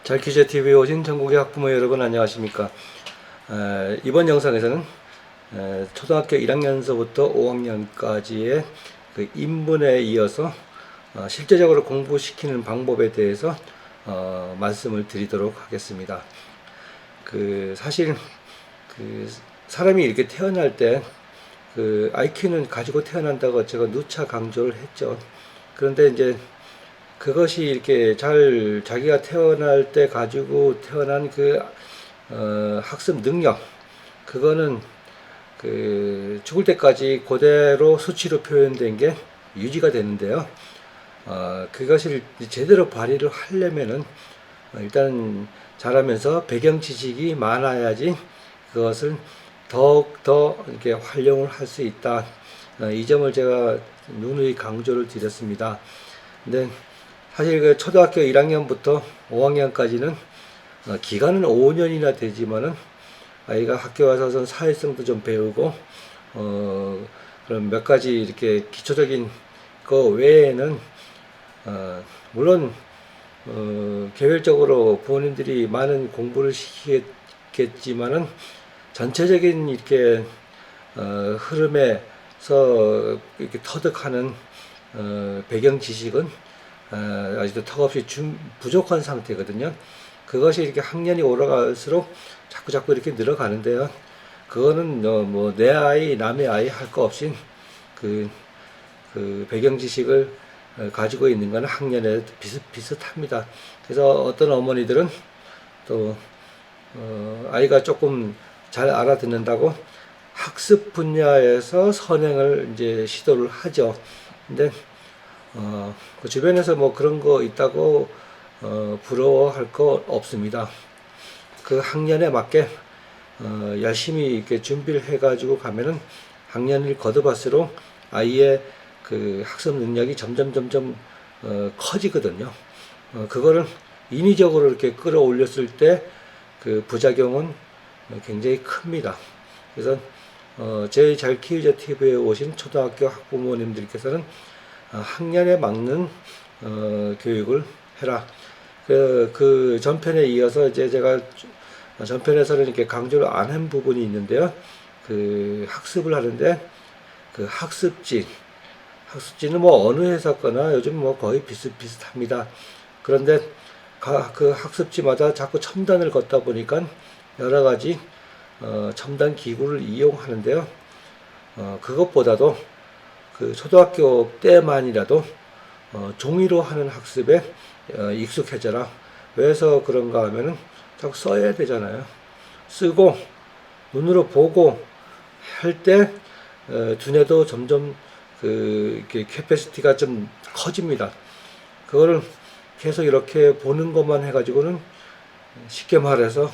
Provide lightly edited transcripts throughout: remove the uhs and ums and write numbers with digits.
잘퀴즈TV에 오신 전국의 학부모 여러분 안녕하십니까. 이번 영상에서는 초등학교 1학년서부터 5학년까지의 그 인문에 이어서 실제적으로 공부시키는 방법에 대해서 말씀을 드리도록 하겠습니다. 사실 사람이 이렇게 태어날 때 IQ는 가지고 태어난다고 제가 누차 강조를 했죠. 그런데 이제 그것이 이렇게 자기가 태어날 때 가지고 태어난 학습 능력, 그거는 죽을 때까지 그대로 수치로 표현된 게 유지가 되는데요. 그것을 제대로 발휘를 하려면은 일단 자라면서 배경 지식이 많아야지 그것을 더욱더 이렇게 활용을 할 수 있다. 이 점을 제가 누누이 강조를 드렸습니다. 근데 사실 초등학교 1학년부터 5학년까지는 기간은 5년이나 되지만은 아이가 학교 와서는 사회성도 좀 배우고 그런 몇 가지 이렇게 기초적인 거 외에는 물론 개별적으로 부모님들이 많은 공부를 시키겠지만은 전체적인 이렇게 흐름에서 이렇게 터득하는 배경 지식은 아직도 턱없이 부족한 상태거든요. 그것이 이렇게 학년이 올라갈수록 자꾸 이렇게 늘어가는데요. 그거는 뭐 내 아이 남의 아이 할 거 없이 그 배경 지식을 가지고 있는 것은 학년에 비슷합니다. 그래서 어떤 어머니들은 또 아이가 조금 잘 알아듣는다고 학습 분야에서 선행을 이제 시도를 하죠. 근데 그 주변에서 뭐 그런 거 있다고 부러워할 거 없습니다. 그 학년에 맞게 열심히 이렇게 준비를 해가지고 가면은 학년을 거듭할수록 아이의 그 학습 능력이 점점 커지거든요. 그거를 인위적으로 이렇게 끌어올렸을 때 그 부작용은 굉장히 큽니다. 그래서 제 잘키우자 TV에 오신 초등학교 학부모님들께서는 학년에 맞는 교육을 해라. 그 전편에 이어서 이제 제가 전편에서는 이렇게 강조를 안 한 부분이 있는데요. 학습을 하는데 학습지는 뭐 어느 회사 거나 요즘 뭐 거의 비슷합니다. 그런데 그 학습지마다 자꾸 첨단을 걷다 보니까 여러 가지 첨단 기구를 이용하는데요. 그것보다도 초등학교 때만이라도 종이로 하는 학습에 익숙해져라. 왜서 그런가 하면은 자꾸 써야 되잖아요. 쓰고 눈으로 보고 할 때 두뇌도 점점 이렇게 캐패시티가 좀 커집니다. 그거를 계속 이렇게 보는 것만 해가지고는 쉽게 말해서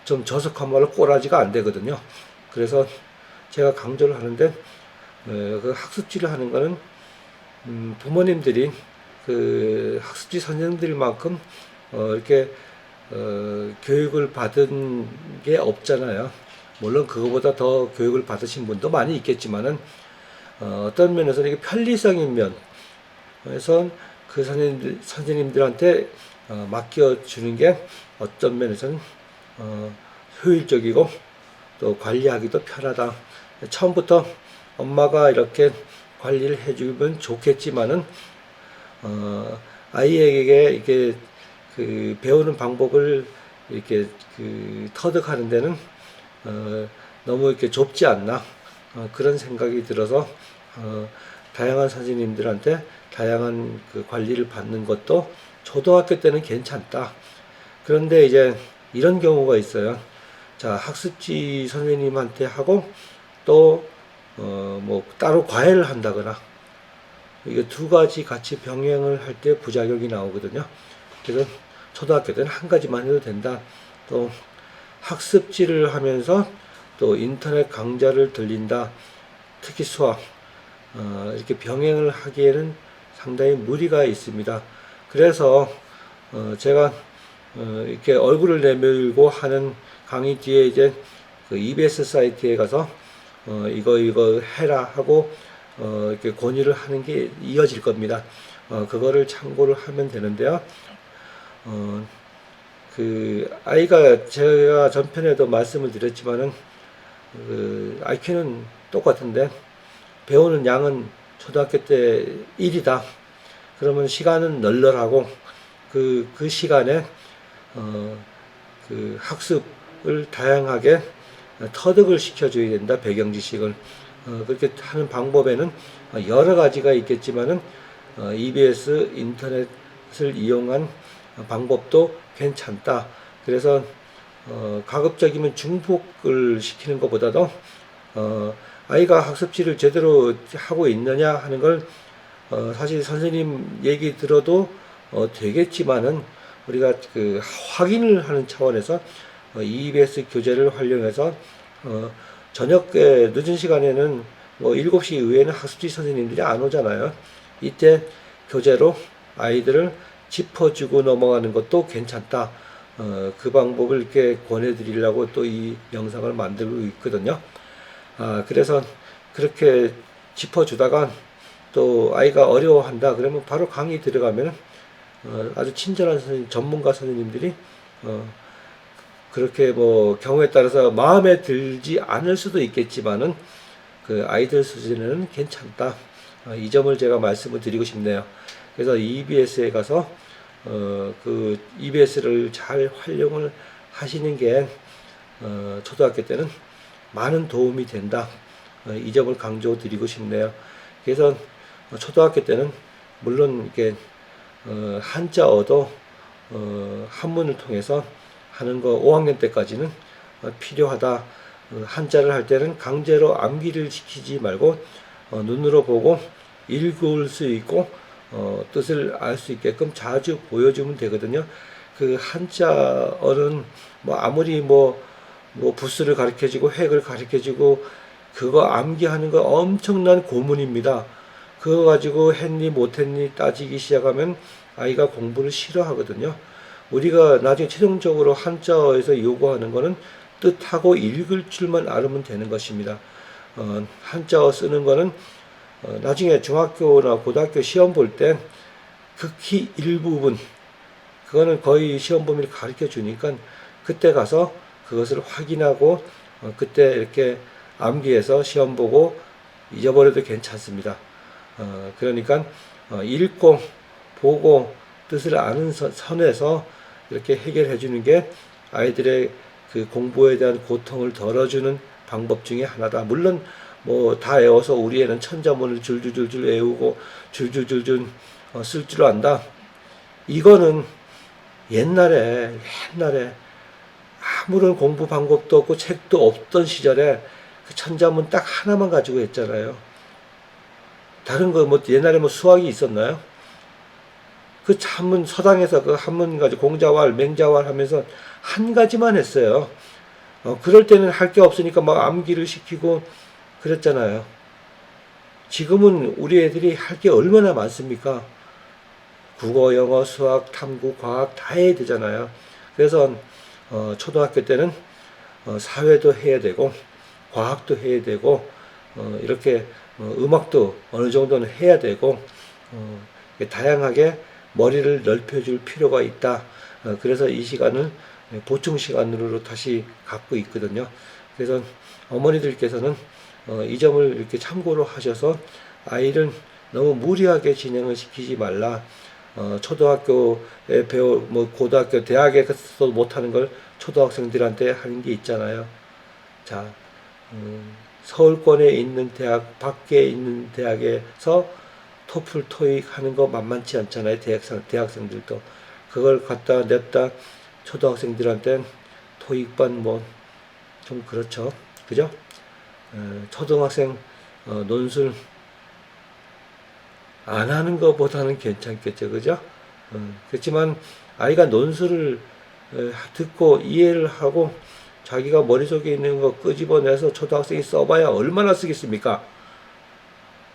좀 저속한 말로 꼬라지가 안 되거든요. 그래서 제가 강조를 하는데 그 학습지를 하는 거는 부모님들이 학습지 선생님들만큼 이렇게 교육을 받은 게 없잖아요. 물론 그거보다 더 교육을 받으신 분도 많이 있겠지만은 어떤 면에서는 이게 편리성인 면에서 그 선생님들한테 맡겨주는 게 어떤 면에서는 효율적이고 또 관리하기도 편하다. 처음부터 엄마가 이렇게 관리를 해주면 좋겠지만은 아이에게 이렇게 배우는 방법을 이렇게 터득하는 데는 너무 이렇게 좁지 않나 그런 생각이 들어서 다양한 선생님들한테 다양한 관리를 받는 것도 초등학교 때는 괜찮다. 그런데 이제 이런 경우가 있어요. 자, 학습지 선생님한테 하고 또 뭐 따로 과외를 한다거나 이게 두 가지 같이 병행을 할 때 부작용이 나오거든요. 그래서 초등학교 때는 한 가지만 해도 된다. 또 학습지를 하면서 또 인터넷 강좌를 들린다. 특히 수학 이렇게 병행을 하기에는 상당히 무리가 있습니다. 그래서 제가 이렇게 얼굴을 내밀고 하는 강의 뒤에 이제 EBS 사이트에 가서 이거 해라 하고 이렇게 권유를 하는 게 이어질 겁니다. 그거를 참고를 하면 되는데요. 그 아이가 제가 전편에도 말씀을 드렸지만은 그 IQ는 똑같은데 배우는 양은 초등학교 때 1이다. 그러면 시간은 널널하고 그 시간에 그 학습을 다양하게 터득을 시켜줘야 된다. 배경 지식을 그렇게 하는 방법에는 여러 가지가 있겠지만은 EBS 인터넷을 이용한 방법도 괜찮다. 그래서 가급적이면 중복을 시키는 것보다도 아이가 학습지를 제대로 하고 있느냐 하는 걸 사실 선생님 얘기 들어도 되겠지만은 우리가 그 확인을 하는 차원에서 EBS 교재를 활용해서 저녁에 늦은 시간에는 뭐 7시 이후에는 학습지 선생님들이 안 오잖아요. 이때 교재로 아이들을 짚어주고 넘어가는 것도 괜찮다. 그 방법을 이렇게 권해드리려고 또 이 영상을 만들고 있거든요. 그래서 그렇게 짚어주다가 또 아이가 어려워한다 그러면 바로 강의 들어가면 아주 친절한 선생님, 전문가 선생님들이 그렇게 뭐 경우에 따라서 마음에 들지 않을 수도 있겠지만은 그 아이들 수준에는 괜찮다. 이 점을 제가 말씀을 드리고 싶네요. 그래서 EBS에 가서 그 EBS를 잘 활용을 하시는 게 초등학교 때는 많은 도움이 된다. 이 점을 강조드리고 싶네요. 그래서 초등학교 때는 물론 이렇게 한자어도 한문을 통해서 하는 거 5학년 때까지는 필요하다. 한자를 할 때는 강제로 암기를 시키지 말고 눈으로 보고 읽을 수 있고 뜻을 알 수 있게끔 자주 보여주면 되거든요. 그 한자어는 뭐 아무리 뭐 부수를 가르쳐주고 획을 가르쳐주고 그거 암기하는 거 엄청난 고문입니다. 그거 가지고 했니 못했니 따지기 시작하면 아이가 공부를 싫어하거든요. 우리가 나중에 최종적으로 한자어에서 요구하는 거는 뜻하고 읽을 줄만 알면 되는 것입니다. 한자어 쓰는 거는 나중에 중학교나 고등학교 시험 볼 때 극히 일부분 그거는 거의 시험 범위를 가르쳐 주니까 그때 가서 그것을 확인하고 그때 이렇게 암기해서 시험 보고 잊어버려도 괜찮습니다. 그러니까 읽고 보고 뜻을 아는 선에서 이렇게 해결해 주는 게 아이들의 그 공부에 대한 고통을 덜어주는 방법 중에 하나다. 물론 뭐 다 외워서 우리 애는 천자문을 줄줄줄줄 외우고 줄줄줄줄 쓸 줄 안다. 이거는 옛날에 아무런 공부 방법도 없고 책도 없던 시절에 그 천자문 딱 하나만 가지고 했잖아요. 다른 거 뭐 옛날에 뭐 수학이 있었나요? 그 한문 서당에서 그 한문 가지고 공자왈 맹자왈 하면서 한 가지만 했어요. 그럴 때는 할 게 없으니까 막 암기를 시키고 그랬잖아요. 지금은 우리 애들이 할 게 얼마나 많습니까? 국어, 영어, 수학, 탐구, 과학 다 해야 되잖아요. 그래서 초등학교 때는 사회도 해야 되고 과학도 해야 되고 이렇게 음악도 어느 정도는 해야 되고 다양하게 머리를 넓혀줄 필요가 있다. 그래서 이 시간을 보충 시간으로 다시 갖고 있거든요. 그래서 어머니들께서는 이 점을 이렇게 참고로 하셔서 아이를 너무 무리하게 진행을 시키지 말라. 초등학교에 뭐 고등학교, 대학에 가서 못하는 걸 초등학생들한테 하는 게 있잖아요. 자, 서울권에 있는 대학, 밖에 있는 대학에서 토플, 토익 하는 거 만만치 않잖아요. 대학생들도. 그걸 갖다 냈다 초등학생들한테 토익반 뭐 좀 그렇죠. 그죠? 초등학생 논술 안 하는 것보다는 괜찮겠죠. 그죠? 그렇지만 아이가 논술을 듣고 이해를 하고 자기가 머릿속에 있는 거 끄집어내서 초등학생이 써봐야 얼마나 쓰겠습니까?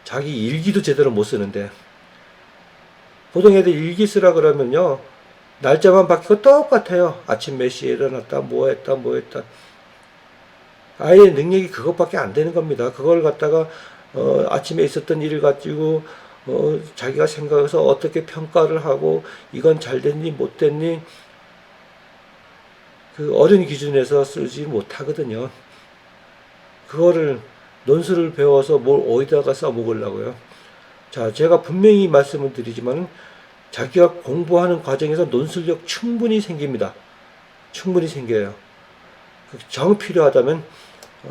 자기 일기도 제대로 못 쓰는데. 보통 애들 일기 쓰라 그러면요. 날짜만 바뀌고 똑같아요. 아침 몇 시에 일어났다, 뭐 했다. 아이의 능력이 그것밖에 안 되는 겁니다. 그걸 갖다가 아침에 있었던 일을 가지고 자기가 생각해서 어떻게 평가를 하고 이건 잘 됐니 못 됐니 그 어른 기준에서 쓰지 못하거든요. 그거를 논술을 배워서 뭘 어디다가 써먹으려고요. 자, 제가 분명히 말씀을 드리지만 자기가 공부하는 과정에서 논술력 충분히 생깁니다. 충분히 생겨요. 정 필요하다면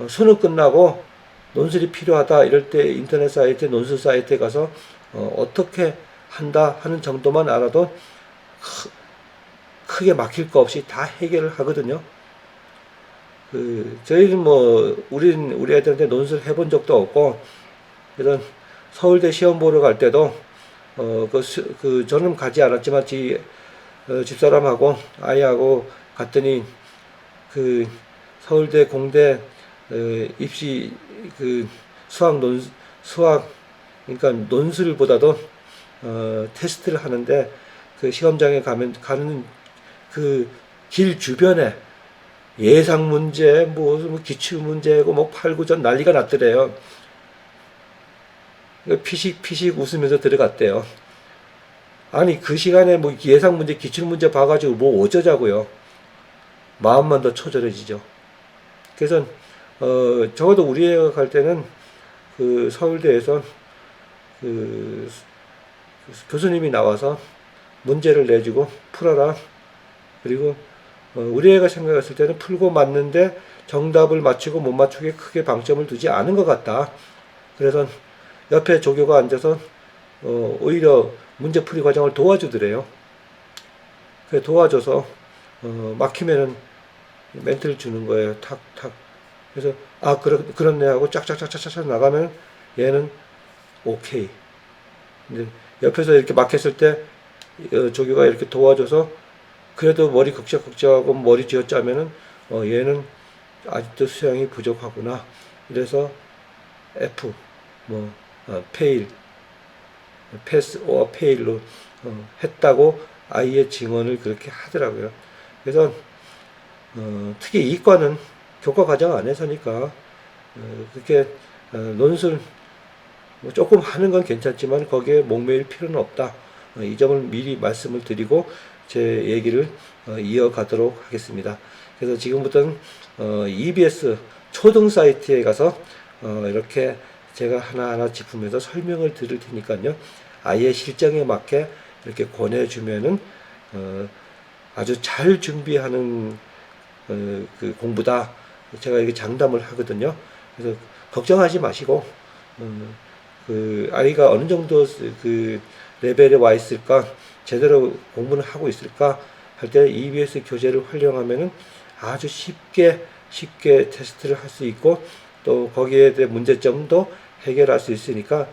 수능 끝나고 논술이 필요하다 이럴 때 인터넷 사이트, 논술 사이트에 가서 어떻게 한다 하는 정도만 알아도 크게 막힐 거 없이 다 해결을 하거든요. 저희는 우리 애들한테 논술 해본 적도 없고, 그래서 서울대 시험 보러 갈 때도, 저는 가지 않았지만, 집사람하고, 아이하고 갔더니, 서울대 공대, 입시, 수학, 그러니까 논술보다도, 테스트를 하는데, 시험장에 가는 길 주변에, 예상 문제, 기출 문제고, 8, 9전 난리가 났더래요. 피식 웃으면서 들어갔대요. 아니, 그 시간에 예상 문제, 기출 문제 봐가지고 어쩌자고요. 마음만 더 초절해지죠. 그래서, 적어도 우리 애가 갈 때는, 서울대에서, 교수님이 나와서 문제를 내주고 풀어라. 그리고, 우리 애가 생각했을 때는 풀고 맞는데 정답을 맞추고 못 맞추게 크게 방점을 두지 않은 것 같다. 그래서 옆에 조교가 앉아서 오히려 문제풀이 과정을 도와주더래요. 그래 도와줘서 막히면은 멘트를 주는 거예요. 탁탁. 그래서 그렇네 하고 짝짝짝짝짝 나가면 얘는 오케이. 근데 옆에서 이렇게 막혔을 때 조교가 이렇게 도와줘서 그래도 머리 극적극적하고 머리 쥐어짜면은 얘는 아직도 수양이 부족하구나. 이래서 F 페일, 패스 오어 페일로 했다고 아이의 증언을 그렇게 하더라고요. 그래서 특히 이과는 교과 과정 안에서니까 그렇게 논술 조금 하는 건 괜찮지만 거기에 목매일 필요는 없다. 이 점을 미리 말씀을 드리고 제 얘기를 이어가도록 하겠습니다. 그래서 지금부터는 EBS 초등 사이트에 가서 이렇게 제가 하나하나 짚으면서 설명을 드릴 테니까요. 아이의 실정에 맞게 이렇게 권해주면은 아주 잘 준비하는 그 공부다. 제가 이렇게 장담을 하거든요. 그래서 걱정하지 마시고 아이가 어느 정도 레벨에 와 있을까, 제대로 공부는 하고 있을까 할 때 EBS 교재를 활용하면은 아주 쉽게 테스트를 할 수 있고 또 거기에 대한 문제점도 해결할 수 있으니까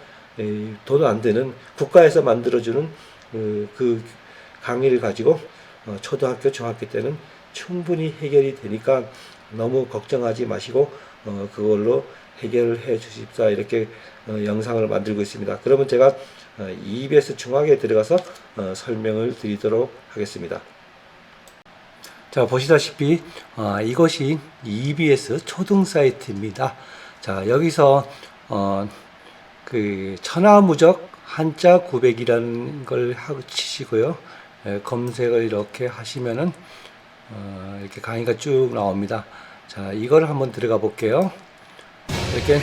돈 안 드는 국가에서 만들어주는 그 강의를 가지고 초등학교, 중학교 때는 충분히 해결이 되니까 너무 걱정하지 마시고 그걸로 해결을 해 주십사 이렇게 영상을 만들고 있습니다. 그러면 제가 EBS 중학에 들어가서 설명을 드리도록 하겠습니다. 자, 보시다시피 이것이 EBS 초등 사이트입니다. 자, 여기서 천하무적 한자 900이라는 걸 치시고요. 검색을 이렇게 하시면은 이렇게 강의가 쭉 나옵니다. 자, 이걸 한번 들어가 볼게요. 이렇게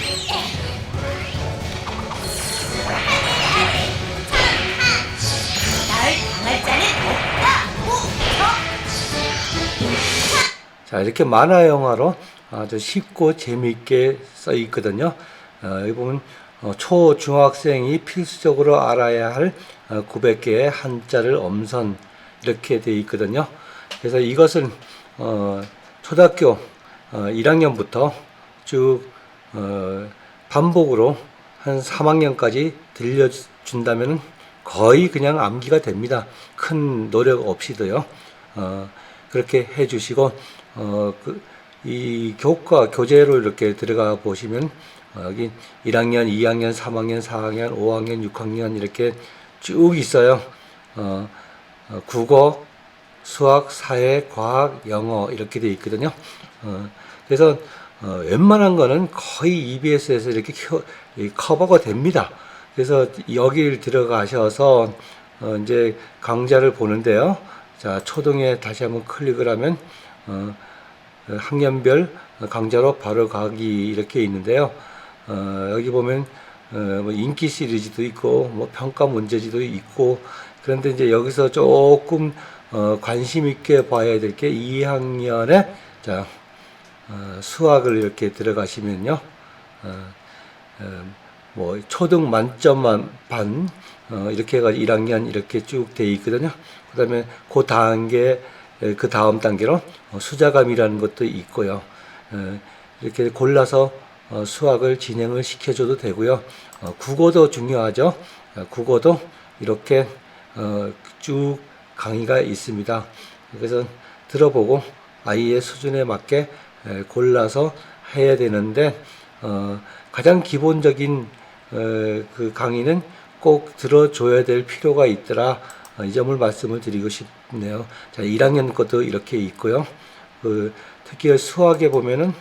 자, 이렇게 만화 영화로 아주 쉽고 재미있게 써 있거든요. 여기 보면 초, 중학생이 필수적으로 알아야 할 900개의 한자를 엄선 이렇게 되어 있거든요. 그래서 이것을 초등학교 1학년부터 쭉 반복으로 한 3학년까지 들려준다면 거의 그냥 암기가 됩니다. 큰 노력 없이도요. 그렇게 해주시고 이 교재로 이렇게 들어가 보시면 여기 1학년, 2학년, 3학년, 4학년, 5학년, 6학년 이렇게 쭉 있어요. 국어, 수학, 사회, 과학, 영어 이렇게 되어 있거든요. 그래서 웬만한 거는 거의 EBS에서 이렇게 커버가 됩니다. 그래서 여기를 들어가셔서 이제 강좌를 보는데요. 자, 초등에 다시 한번 클릭을 하면 학년별 강좌로 바로 가기 이렇게 있는데요. 여기 보면 뭐 인기 시리즈도 있고 뭐 평가 문제지도 있고, 그런데 이제 여기서 조금 관심 있게 봐야 될 게 2학년에 자 수학을 이렇게 들어가시면요. 뭐 초등 만점 반 이렇게 해가지고 1학년 이렇게 쭉 돼 있거든요. 그다음에 그 단계 그 다음 단계로 수자감이라는 것도 있고요. 이렇게 골라서 수학을 진행을 시켜줘도 되고요. 국어도 중요하죠. 국어도 이렇게 쭉 강의가 있습니다. 그래서 들어보고 아이의 수준에 맞게 골라서 해야 되는데, 가장 기본적인 그 강의는 꼭 들어줘야 될 필요가 있더라. 이 점을 말씀을 드리고 싶네요. 자, 1학년 것도 이렇게 있고요. 특히 수학에 보면은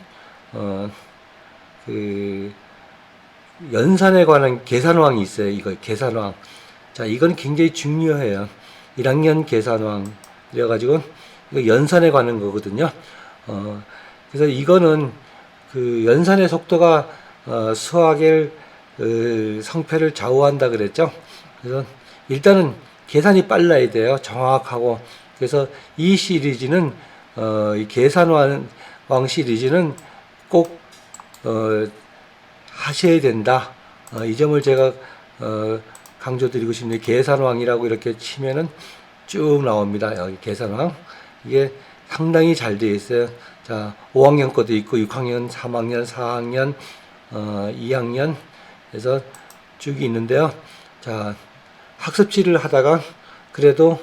그 연산에 관한 계산왕이 있어요. 이거 계산왕. 자, 이건 굉장히 중요해요. 1학년 계산왕. 그래가지고 이거 연산에 관한 거거든요. 그래서 이거는 그 연산의 속도가 수학의 성패를 좌우한다 그랬죠. 그래서 일단은 계산이 빨라야 돼요. 정확하고. 그래서 이 시리즈는 이 계산왕 시리즈는 꼭 하셔야 된다. 이 점을 제가 강조드리고 싶네요. 계산왕이라고 이렇게 치면은 쭉 나옵니다. 여기 계산왕. 이게 상당히 잘 되어 있어요. 자, 5학년 것도 있고 6학년, 3학년, 4학년, 2학년 해서 쭉 있는데요. 자, 학습지를 하다가 그래도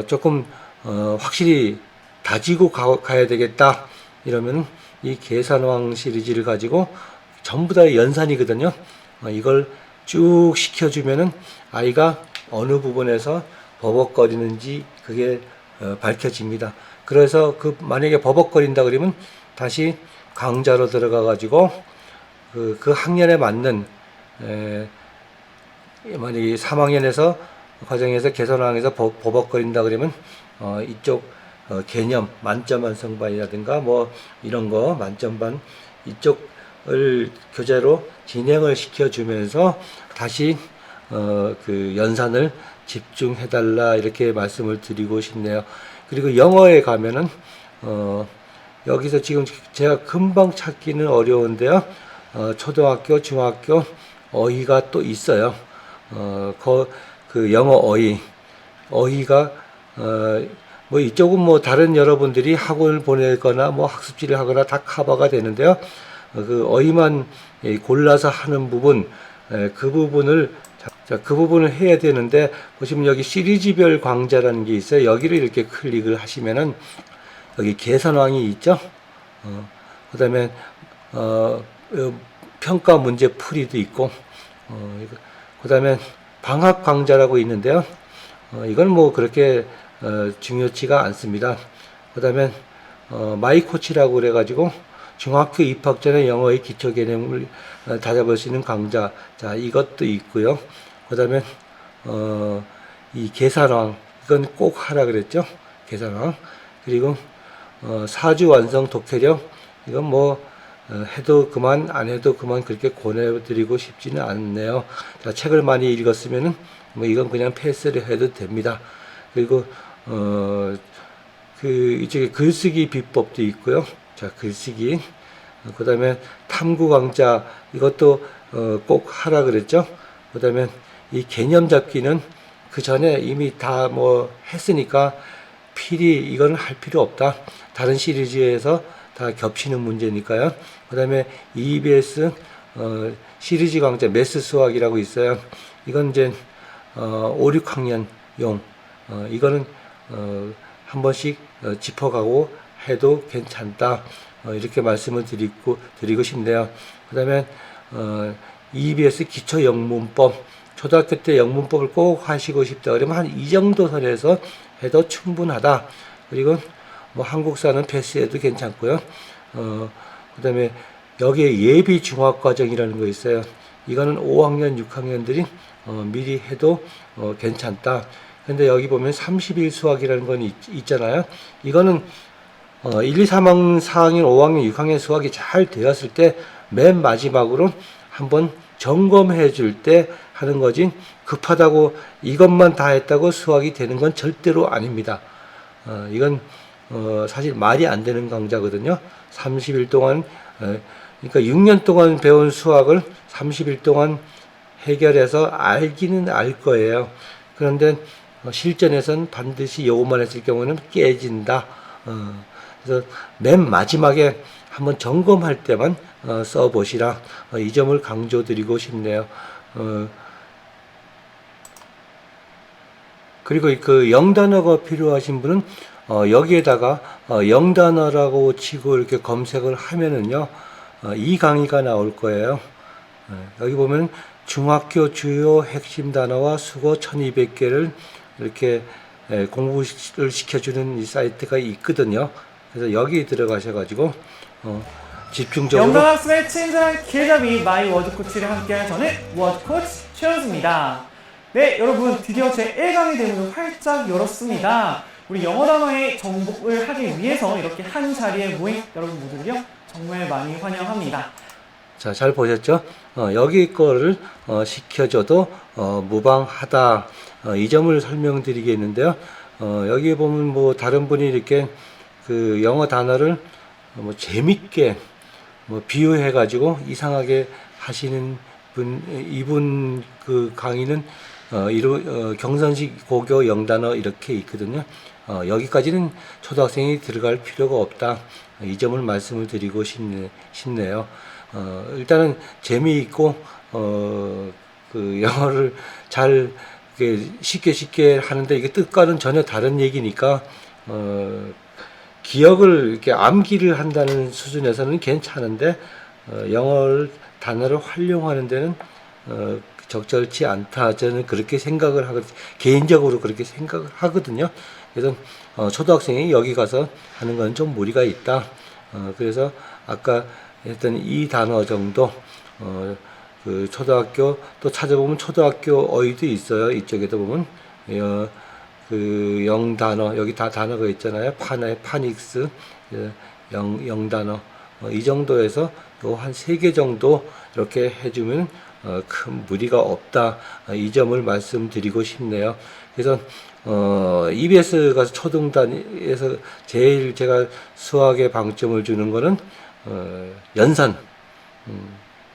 조금 확실히 다지고 가야 되겠다 이러면 이 계산왕 시리즈를 가지고 전부 다 연산이거든요. 이걸 쭉 시켜주면은 아이가 어느 부분에서 버벅거리는지 그게 밝혀집니다. 그래서 만약에 버벅거린다 그러면 다시 강좌로 들어가 가지고 그 학년에 맞는 만약에 3학년에서 과정에서 계산왕에서 버벅거린다 그러면 이쪽 개념 만점 완성반이라든가 뭐 이런 거 만점반 이쪽을 교재로 진행을 시켜주면서 다시 그 연산을 집중해달라 이렇게 말씀을 드리고 싶네요. 그리고 영어에 가면은 여기서 지금 제가 금방 찾기는 어려운데요. 초등학교, 중학교 어휘가 또 있어요. 그 영어 어휘가 뭐 이쪽은 뭐 다른 여러분들이 학원을 보내거나 뭐 학습지를 하거나 다 커버가 되는데요. 그 어휘만 골라서 하는 부분, 그 부분을 그 부분을 해야 되는데, 보시면 여기 시리즈별 강좌라는 게 있어요. 여기를 이렇게 클릭을 하시면은 여기 계산왕이 있죠. 그다음에 평가 문제 풀이도 있고, 그다음에 방학 강좌라고 있는데요. 이건 뭐 그렇게 중요치가 않습니다. 그다음에 마이코치라고 그래가지고 중학교 입학 전에 영어의 기초 개념을 다잡을 수 있는 강좌. 자, 이것도 있고요. 그다음에 이 계산왕, 이건 꼭 하라 그랬죠. 계산왕. 그리고 사주 완성 독해력, 이건 뭐 해도 그만 안 해도 그만 그렇게 권해드리고 싶지는 않네요. 자, 책을 많이 읽었으면은 뭐 이건 그냥 패스를 해도 됩니다. 그리고 그 이쪽에 글쓰기 비법도 있고요. 자, 글쓰기. 그다음에 탐구 강좌, 이것도 꼭 하라 그랬죠. 그다음에 이 개념 잡기는 그 전에 이미 다 뭐 했으니까 필히 이건 할 필요 없다. 다른 시리즈에서 다 겹치는 문제니까요. 그다음에 EBS 시리즈 강좌 매스 수학이라고 있어요. 이건 이제 5, 6학년용 이거는 한 번씩 짚어가고 해도 괜찮다. 이렇게 말씀을 드리고 싶네요. 그다음에 EBS 기초 영문법, 초등학교 때 영문법을 꼭 하시고 싶다 그러면 한 이 정도 선에서 해도 충분하다. 그리고 뭐 한국사는 패스해도 괜찮고요. 그다음에 여기에 예비 중학과정이라는 거 있어요. 이거는 5학년, 6학년들이 미리 해도 괜찮다. 근데 여기 보면 30일 수학이라는 건 있잖아요. 이거는 1, 2, 3학년, 4학년, 5학년, 6학년 수학이 잘 되었을 때 맨 마지막으로 한번 점검해 줄 때 하는 거지, 급하다고 이것만 다 했다고 수학이 되는 건 절대로 아닙니다. 이건 사실 말이 안 되는 강좌거든요. 30일 동안 그러니까 6년 동안 배운 수학을 30일 동안 해결해서 알기는 알 거예요. 그런데 실전에선 반드시 요것만 했을 경우는 깨진다. 그래서 맨 마지막에 한번 점검할 때만 써보시라. 이 점을 강조드리고 싶네요. 그리고 그 영단어가 필요하신 분은 여기에다가 영단어라고 치고 이렇게 검색을 하면은요, 이 강의가 나올 거예요. 여기 보면 중학교 주요 핵심 단어와 수거 1200개를 이렇게 공부를 시켜주는 이 사이트가 있거든요. 그래서 여기 들어가셔가지고 집중적으로 영단학습의 친절한 길잡이 마이 워드코치를 함께하는 저는 워드코치 최현수입니다. 네, 여러분 드디어 제 1강의 대문을 활짝 열었습니다. 우리 영어 단어의 정복을 하기 위해서 이렇게 한 자리에 모인 여러분 모두를요 정말 많이 환영합니다. 자, 잘 보셨죠? 여기 거를 시켜줘도 무방하다. 이 점을 설명드리겠는데요. 여기 보면 뭐 다른 분이 이렇게 그 영어 단어를 뭐 재밌게 뭐 비유해가지고 이상하게 하시는 이분 그 강의는 경선식 고교 영단어 이렇게 있거든요. 여기까지는 초등학생이 들어갈 필요가 없다. 이 점을 말씀을 드리고 싶네요. 일단은 재미있고 그 영어를 잘 쉽게 하는데 이게 뜻과는 전혀 다른 얘기니까 기억을 이렇게 암기를 한다는 수준에서는 괜찮은데 영어를 단어를 활용하는 데는 적절치 않다. 저는 그렇게 생각을 하거든요. 개인적으로 그렇게 생각을 하거든요. 그래서 초등학생이 여기 가서 하는 건 좀 무리가 있다. 그래서 아까 했던 이 단어 정도 그 초등학교 또 찾아보면 초등학교 어휘도 있어요. 이쪽에도 보면 그 영단어 여기 다 단어가 있잖아요. 파닉스 영단어 이 정도에서 요 한 3개 정도 이렇게 해주면 큰 무리가 없다. 이 점을 말씀드리고 싶네요. 그래서 EBS 가서 초등단에서 제일 제가 수학에 방점을 주는 거는 연산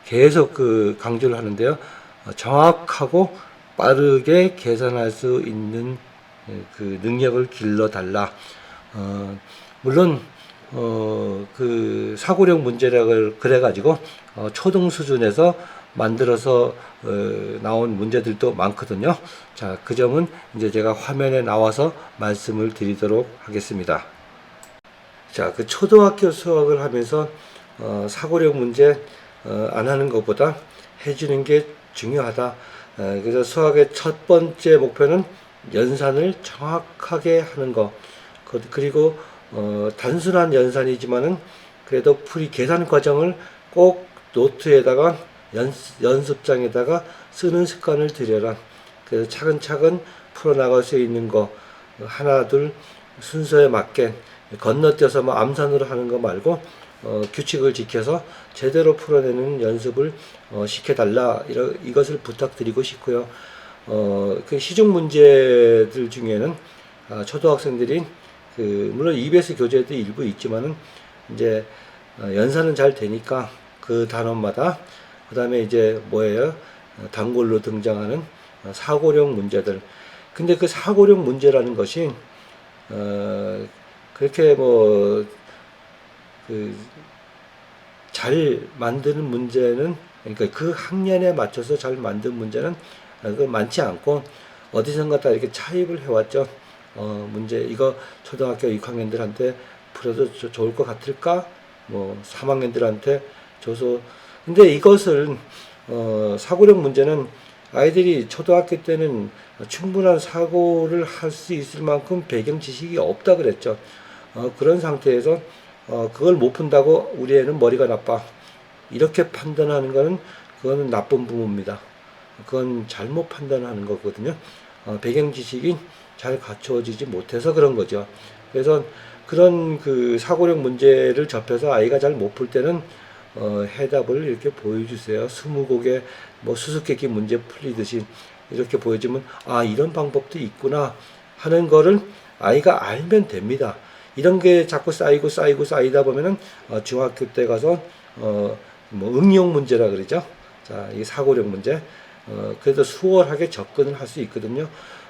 계속 그 강조를 하는데요. 정확하고 빠르게 계산할 수 있는 그 능력을 길러달라. 물론 그 사고력 문제라고 그래가지고 초등 수준에서 만들어서 나온 문제들도 많거든요. 자, 그 점은 이제 제가 화면에 나와서 말씀을 드리도록 하겠습니다. 자, 그 초등학교 수학을 하면서 사고력 문제 안 하는 것보다 해주는 게 중요하다. 그래서 수학의 첫 번째 목표는 연산을 정확하게 하는 것. 그리고 단순한 연산이지만은 그래도 풀이 계산 과정을 꼭 노트에다가 연습장에다가 쓰는 습관을 들여라. 그래서 차근차근 풀어나갈 수 있는 거 하나 둘 순서에 맞게 건너뛰어서 뭐 암산으로 하는 거 말고 규칙을 지켜서 제대로 풀어내는 연습을 시켜달라. 이것을 부탁드리고 싶고요. 그 시중 문제들 중에는 초등학생들이 물론 EBS 교재도 일부 있지만은 이제 연산은 잘 되니까 그 단원마다 그 다음에 이제 뭐예요? 단골로 등장하는 사고력 문제들. 근데 그 사고력 문제라는 것이 그렇게 뭐 잘 만드는 문제는 그러니까 그 학년에 맞춰서 잘 만든 문제는 많지 않고 어디선가 다 이렇게 차입을 해왔죠. 문제 이거 초등학교 6학년들한테 풀어도 좋을 것 같을까? 뭐 3학년들한테 줘서 근데 이것을 사고력 문제는 아이들이 초등학교 때는 충분한 사고를 할 수 있을 만큼 배경 지식이 없다 그랬죠. 그런 상태에서 그걸 못 푼다고 우리 애는 머리가 나빠 이렇게 판단하는 거는 그거는 나쁜 부모입니다. 그건 잘못 판단하는 거거든요. 배경 지식이 잘 갖추어지지 못해서 그런 거죠. 그래서 그런 그 사고력 문제를 접해서 아이가 잘 못 풀 때는 해답을 이렇게 보여주세요. 스무고개 뭐 수수께끼 문제 풀리듯이 이렇게 보여주면 아 이런 방법도 있구나 하는 거를 아이가 알면 됩니다. 이런 게 자꾸 쌓이다 보면은 중학교 때 가서 뭐 응용 문제라 그러죠. 자, 이 사고력 문제. 그래도 수월하게 접근을 할 수 있거든요.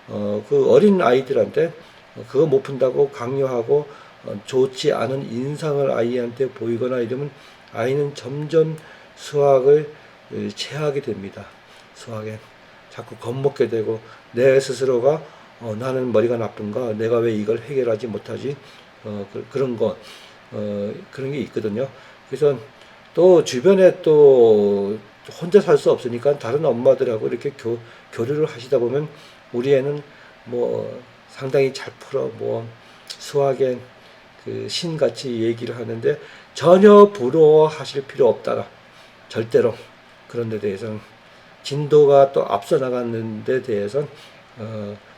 그 어린 아이들한테 그거 못 푼다고 강요하고 좋지 않은 인상을 아이한테 보이거나 이러면 아이는 점점 수학을 체하게 됩니다. 수학에 자꾸 겁먹게 되고 내 스스로가 나는 머리가 나쁜가 내가 왜 이걸 해결하지 못하지 그런 거 그런 게 있거든요. 그래서 또 주변에 또 혼자 살 수 없으니까 다른 엄마들하고 이렇게 교류를 하시다 보면 우리 애는 뭐 상당히 잘 풀어 뭐 수학에 그 신같이 얘기를 하는데 전혀 부러워하실 필요 없다. 절대로 그런 데 대해서는 진도가 또 앞서 나가는 데 대해서는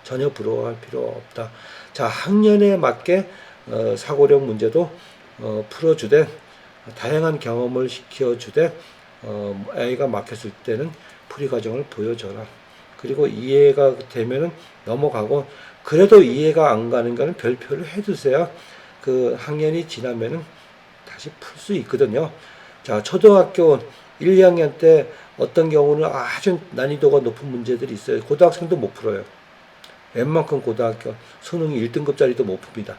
전혀 부러워할 필요 없다. 자, 학년에 맞게 사고력 문제도 풀어주되 다양한 경험을 시켜주되 아이가 막혔을 때는 풀이 과정을 보여줘라. 그리고 이해가 되면은 넘어가고 그래도 이해가 안 가는 거는 별표를 해두세요. 그 학년이 지나면은 다시 풀 수 있거든요. 자, 초등학교 1, 2학년 때 어떤 경우는 아주 난이도가 높은 문제들이 있어요. 고등학생도 못 풀어요. 웬만큼 고등학교 수능 1등급짜리도 못 풉니다.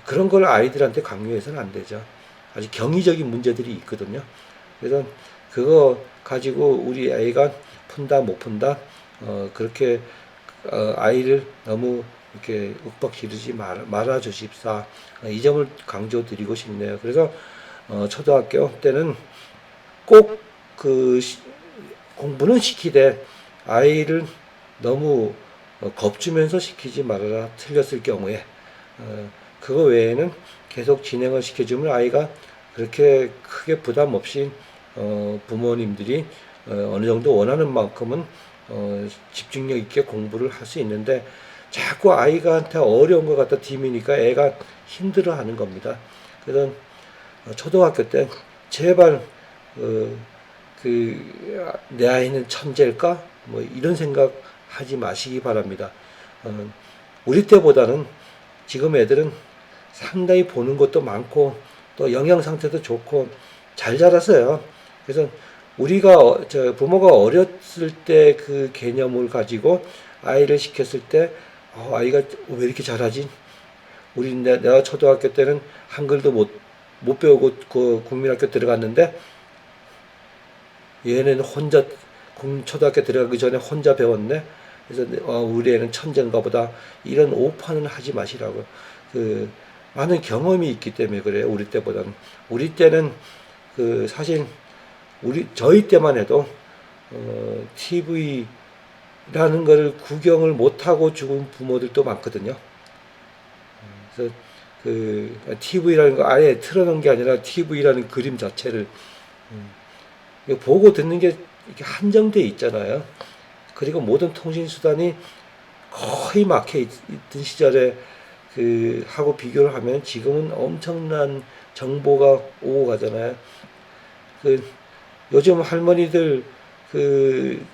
그런 걸 아이들한테 강요해서는 안 되죠. 아주 경이적인 문제들이 있거든요. 그래서 그거 가지고 우리 아이가 푼다 못 푼다 그렇게 아이를 너무 이렇게 윽박 지르지 말아 주십사. 이 점을 강조드리고 싶네요. 그래서 초등학교 때는 꼭 그 공부는 시키되 아이를 너무 겁주면서 시키지 말아라. 틀렸을 경우에 그거 외에는 계속 진행을 시켜주면 아이가 그렇게 크게 부담 없이 부모님들이 어느 정도 원하는 만큼은 집중력 있게 공부를 할 수 있는데 자꾸 아이가한테 어려운 것 갖다 디미니까 애가 힘들어하는 겁니다. 그래서 초등학교 때 제발 내 아이는 천재일까? 뭐 이런 생각 하지 마시기 바랍니다. 우리 때보다는 지금 애들은 상당히 보는 것도 많고 또 영양 상태도 좋고 잘 자랐어요. 그래서 우리가 부모가 어렸을 때 그 개념을 가지고 아이를 시켰을 때 아이가 왜 이렇게 잘하지? 내가 초등학교 때는 한글도 못 배우고 그 국민학교 들어갔는데 얘는 혼자 초등학교 들어가기 전에 혼자 배웠네. 그래서 우리 애는 천재인가 보다. 이런 오판은 하지 마시라고. 많은 경험이 있기 때문에 그래요. 우리 때보다는. 우리 때는 사실 저희 때만 해도 TV라는 거를 구경을 못하고 죽은 부모들도 많거든요. 그래서 TV라는 거 아예 틀어놓은 게 아니라 TV라는 그림 자체를 보고 듣는 게 이렇게 한정돼 있잖아요. 그리고 모든 통신수단이 거의 막혀 있던 시절에 하고 비교를 하면 지금은 엄청난 정보가 오고 가잖아요. 요즘 할머니들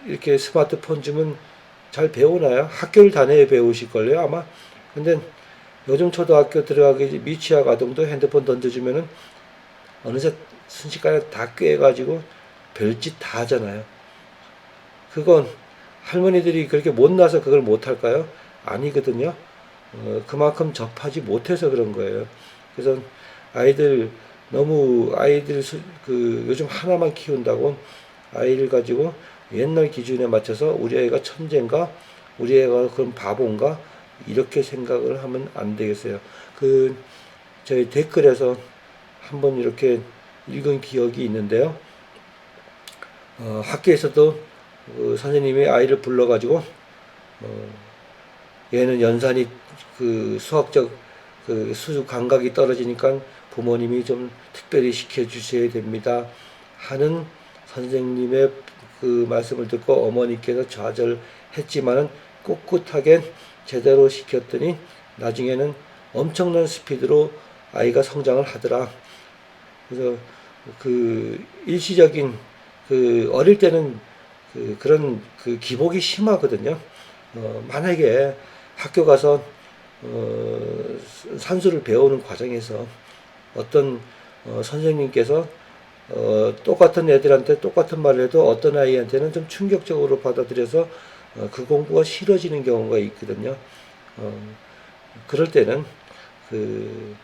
이렇게 스마트폰 주면 잘 배우나요? 학교를 다녀야 배우실걸요, 아마. 근데 요즘 초등학교 들어가기 미취학 아동도 핸드폰 던져주면은 어느새 순식간에 다 꿰가지고 별짓 다 하잖아요. 그건 할머니들이 그렇게 못나서 그걸 못할까요? 아니거든요. 그만큼 접하지 못해서 그런 거예요. 그래서 너무 요즘 하나만 키운다고 아이를 가지고 옛날 기준에 맞춰서 우리 아이가 천재인가? 우리 애가 그럼 바본가? 이렇게 생각을 하면 안 되겠어요. 저희 댓글에서 한번 이렇게 읽은 기억이 있는데요. 학교에서도 선생님이 아이를 불러가지고 얘는 연산이 수학적 수주 감각이 떨어지니까 부모님이 좀 특별히 시켜주셔야 됩니다 하는 선생님의 말씀을 듣고 어머니께서 좌절했지만은 꿋꿋하게 제대로 시켰더니 나중에는 엄청난 스피드로 아이가 성장을 하더라. 그래서 그 일시적인 그 어릴 때는 그런 그 기복이 심하거든요. 만약에 학교 가서 산수를 배우는 과정에서 어떤 선생님께서 똑같은 애들한테 똑같은 말을 해도 어떤 아이한테는 좀 충격적으로 받아들여서 그 공부가 싫어지는 경우가 있거든요. 그럴 때는 그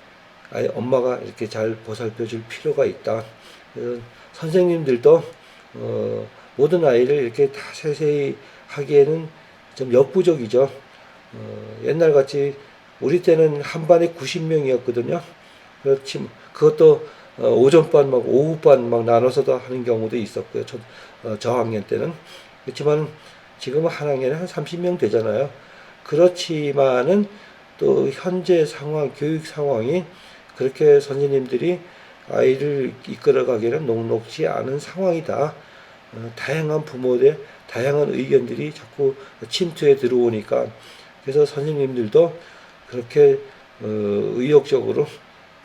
아이 엄마가 이렇게 잘 보살펴 줄 필요가 있다. 그래서 선생님들도 모든 아이를 이렇게 다 세세히 하기에는 좀 역부족이죠. 옛날 같이 우리 때는 한 반에 90명이었거든요. 그렇지 그것도 오전반 막 오후반 막 나눠서도 하는 경우도 있었고요. 저학년 때는. 그렇지만 지금은 한 학년에 한 30명 되잖아요. 그렇지만은 또 현재 상황, 교육 상황이 그렇게 선생님들이 아이를 이끌어가기에는 녹록지 않은 상황이다. 다양한 부모들의 다양한 의견들이 자꾸 침투해 들어오니까 그래서 선생님들도 그렇게 의욕적으로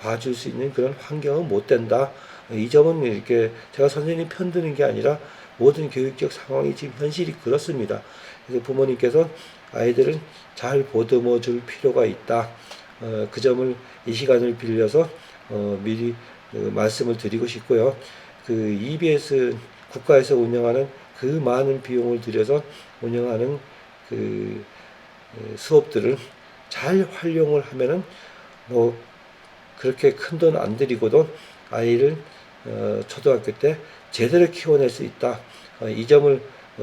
봐줄 수 있는 그런 환경은 못 된다. 이 점은 이렇게 제가 선생님 편드는 게 아니라 모든 교육적 상황이 지금 현실이 그렇습니다. 그래서 부모님께서 아이들을 잘 보듬어 줄 필요가 있다. 그 점을 이 시간을 빌려서 미리 말씀을 드리고 싶고요. 그 EBS 국가에서 운영하는 그 많은 비용을 들여서 운영하는 그 수업들을 잘 활용을 하면은 뭐 그렇게 큰 돈 안 들이고도 아이를 초등학교 때 제대로 키워낼 수 있다. 이 점을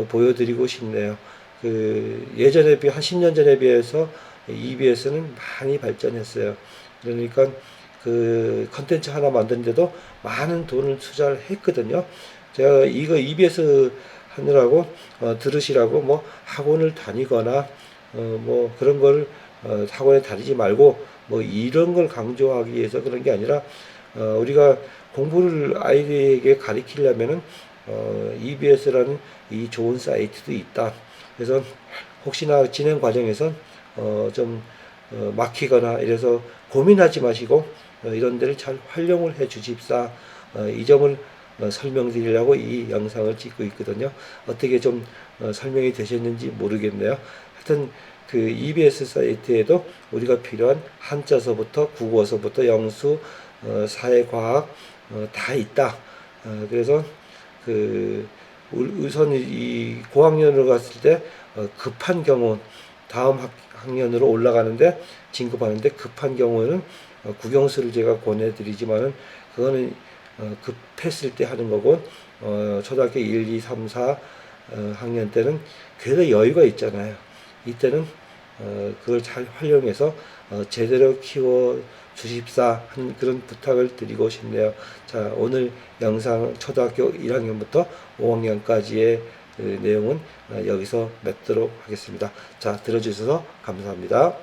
보여드리고 싶네요. 그 예전에 한 10년 전에 비해서 EBS는 많이 발전했어요. 그러니까 그 컨텐츠 하나 만드는데도 많은 돈을 투자를 했거든요. 제가 이거 EBS 하느라고 들으시라고 뭐 학원을 다니거나 뭐 그런 걸 학원에 다니지 말고 뭐 이런 걸 강조하기 위해서 그런 게 아니라 우리가 공부를 아이들에게 가르치려면은 EBS라는 이 좋은 사이트도 있다. 그래서 혹시나 진행 과정에서 좀 막히거나 이래서 고민하지 마시고 이런 데를 잘 활용을 해 주십사. 이 점을 설명드리려고 이 영상을 찍고 있거든요. 어떻게 좀 설명이 되셨는지 모르겠네요. 하여튼 그 EBS 사이트에도 우리가 필요한 한자서부터 국어서부터 영수, 사회과학 다 있다. 그래서 그 우선 이 고학년으로 갔을 때 급한 경우 다음 학년으로 올라가는데 진급하는데 급한 경우는 국영수를 제가 권해드리지만은 그거는 급했을 때 하는 거고 초등학교 1, 2, 3, 4 학년 때는 그래도 여유가 있잖아요. 이때는 그걸 잘 활용해서 제대로 키워 주십사 하는 그런 부탁을 드리고 싶네요. 자, 오늘 영상 초등학교 1학년부터 5학년까지의 내용은 여기서 맺도록 하겠습니다. 자, 들어주셔서 감사합니다.